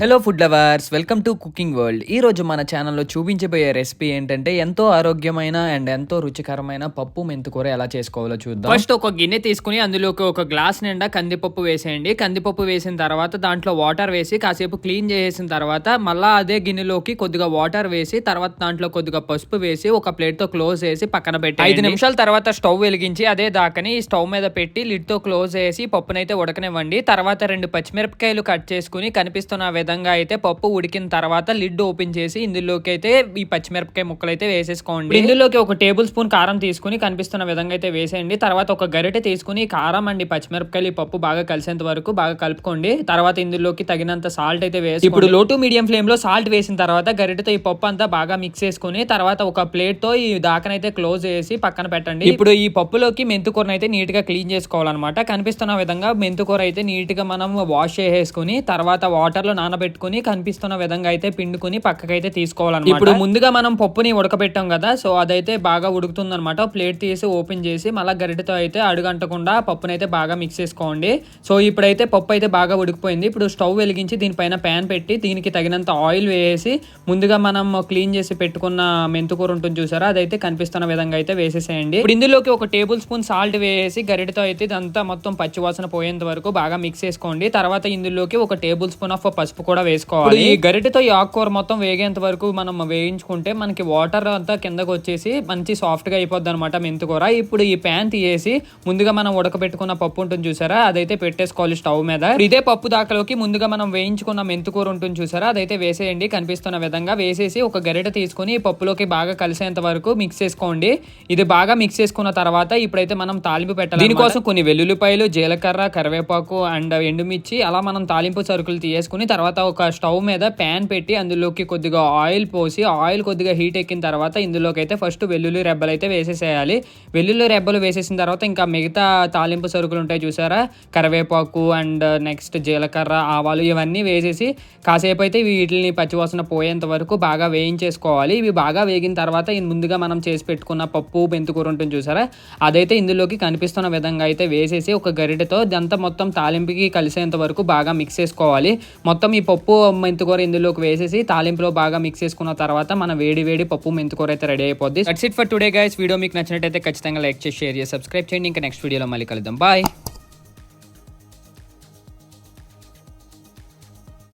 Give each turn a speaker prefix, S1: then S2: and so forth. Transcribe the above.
S1: Hello food lovers, welcome to cooking world. ఈరోజు మన ఛానల్లో చూపించబోయే రెసిపీ ఏంటంటే ఎంతో ఆరోగ్యమైన అండ్ ఎంతో రుచికరమైన పప్పు మెంతికూర ఎలా చేసుకోవాలో చూద్దాం. ఫస్ట్ ఒక గిన్నె తీసుకుని అందులోకి ఒక గ్లాస్ నిండా కందిపప్పు వేసేయండి. కందిపప్పు వేసిన తర్వాత దాంట్లో వాటర్ వేసి కాసేపు క్లీన్ చేసేసిన తర్వాత మళ్ళీ అదే గిన్నెలోకి కొద్దిగా వాటర్ వేసి తర్వాత దాంట్లో కొద్దిగా పసుపు వేసి ఒక ప్లేట్తో క్లోజ్ చేసి పక్కన పెట్టి 5 నిమిషాల తర్వాత స్టవ్ వెలిగించి అదే దాకని స్టవ్ మీద పెట్టి లిడ్తో క్లోజ్ చేసి పప్పునైతే ఉడకనివ్వండి. తర్వాత 2 పచ్చిమిరపకాయలు కట్ చేసుకుని కనిపిస్తున్న విధంగా అయితే పప్పు ఉడికిన తర్వాత లిడ్ ఓపెన్ చేసి ఇందులోకి అయితే ఈ పచ్చిమిరపకాయ ముక్కలు అయితే వేసేసుకోండి. ఇందులోకి ఒక టేబుల్ స్పూన్ కారం తీసుకుని కనిపిస్తున్న విధంగా అయితే వేసేయండి. తర్వాత ఒక గరిటె తీసుకుని కారం అండి పచ్చిమిరపకాయలు ఈ పప్పు బాగా కలిసేంత వరకు బాగా కలుపుకోండి. తర్వాత ఇందులోకి తగినంత సాల్ట్ అయితే వేసి ఇప్పుడు లో టు మీడియం ఫ్లేమ్ లో సాల్ట్ వేసిన తర్వాత గరిటెతో ఈ పప్పు అంతా బాగా మిక్స్ చేసుకుని తర్వాత ఒక ప్లేట్ తో ఈ దాకనైతే క్లోజ్ చేసి పక్కన పెట్టండి. ఇప్పుడు ఈ పప్పులోకి మెంతికూరను అయితే నీట్ గా క్లీన్ చేసుకోవాలన్నమాట. కనిపిస్తున్న విధంగా మెంతికూర అయితే నీట్ గా మనం వాష్ చేసేసుకుని తర్వాత వాటర్ లో నానబెట్టుకుని కనిపిస్తున్న విధంగా అయితే పిండుకుని పక్కకైతే తీసుకోవాలన్నమాట. ఇప్పుడు ముందుగా మనం పప్పుని ఉడకబెట్టాం కదా, సో అదైతే బాగా ఉడుకుతుంది అనమాట. ప్లేట్ తీసి ఓపెన్ చేసి మళ్ళీ గరిటెతో అయితే అడుగంటకుండా పప్పుని అయితే బాగా మిక్స్ చేసుకోండి. సో ఇప్పుడైతే పప్పు అయితే బాగా ఉడికిపోయింది. ఇప్పుడు స్టవ్ వెలిగించి దీనిపైన ప్యాన్ పెట్టి దీనికి తగినంత ఆయిల్ వేసి ముందుగా మనం క్లీన్ చేసి పెట్టుకున్న మెంతికూర ఉంటుంది చూసారా, అదైతే కనిపిస్తున్న విధంగా అయితే వేసేసేయండి. ఇప్పుడు ఇందులోకి ఒక టేబుల్ స్పూన్ సాల్ట్ వేసి గరిటెతో అయితే ఇదంతా మొత్తం పచ్చివాసన పోయేంత వరకు బాగా మిక్స్ చేసుకోండి. తర్వాత ఇందులోకి ఒక టేబుల్ స్పూన్ ఆఫ్ పసుపు కూడా వేసుకోవాలి. ఈ గరిటెతో ఈ ఆకుకూర మొత్తం వేగేంత వరకు మనం వేయించుకుంటే మనకి వాటర్ అంతా కిందకు వచ్చేసి మంచి సాఫ్ట్ గా అయిపోద్ది అనమాట మెంతికూర. ఇప్పుడు ఈ ప్యాన్ తీసేసి ముందుగా మనం ఉడకబెట్టుకున్న పప్పు ఉంటుంది చూసారా, అదైతే పెట్టేసుకోవాలి స్టవ్ మీద. ఇదే పప్పు దాకలోకి ముందుగా మనం వేయించుకున్న మెంతికూర ఉంటుంది చూసారా, అదైతే వేసేయండి. కనిపిస్తున్న విధంగా వేసేసి ఒక గరిటె తీసుకుని ఈ పప్పులోకి బాగా కలిసేంత వరకు మిక్స్ చేసుకోండి. ఇది బాగా మిక్స్ చేసుకున్న తర్వాత ఇప్పుడైతే మనం తాలింపు పెట్టాలి. దీనికోసం కొన్ని వెల్లుల్లిపాయలు, జీలకర్ర, కరివేపాకు అండ్ ఎండుమిర్చి అలా మనం తాలింపు సరుకులు తీసుకుని తర్వాత ఒక స్టవ్ మీద ప్యాన్ పెట్టి అందులోకి కొద్దిగా ఆయిల్ పోసి ఆయిల్ కొద్దిగా హీట్ ఎక్కిన తర్వాత ఇందులోకి అయితే ఫస్ట్ వెల్లుల్లి రెబ్బలు అయితే వేసేసేయాలి. వెల్లుల్లి రెబ్బలు వేసేసిన తర్వాత ఇంకా మిగతా తాలింపు సరుకులు ఉంటాయి చూసారా, కరివేపాకు అండ్ నెక్స్ట్ జీలకర్ర, ఆవాలు ఇవన్నీ వేసేసి కాసేపు అయితే వీటిని పచ్చివాసన పోయేంత వరకు బాగా వేయించేసుకోవాలి. ఇవి బాగా వేగిన తర్వాత ముందుగా మనం చేసి పెట్టుకున్న పప్పు మెంతికూర ఉంటుంది చూసారా, అదైతే ఇందులోకి కనిపిస్తున్న విధంగా అయితే వేసేసి ఒక గరిటెతో ఇదంతా మొత్తం తాలింపుకి కలిసేంత వరకు బాగా మిక్స్ చేసుకోవాలి. మొత్తం ఈ పప్పు మెంతికూర ఇందులోకి వేసేసి తాలింపులో బాగా మిక్స్ చేసుకున్న తర్వాత మన వేడి వేడి పప్పు మెంతికూర అయితే రెడీ అయిపోద్ది. That's it for today guys. Video మీకు నచ్చినట్టయితే ఖచ్చితంగా లైక్ చేసి షేర్ చేసి సబ్స్క్రైబ్ చేయండి. ఇంకా నెక్స్ట్ వీడియోలో మళ్ళీ కలుద్దాం. బాయ్.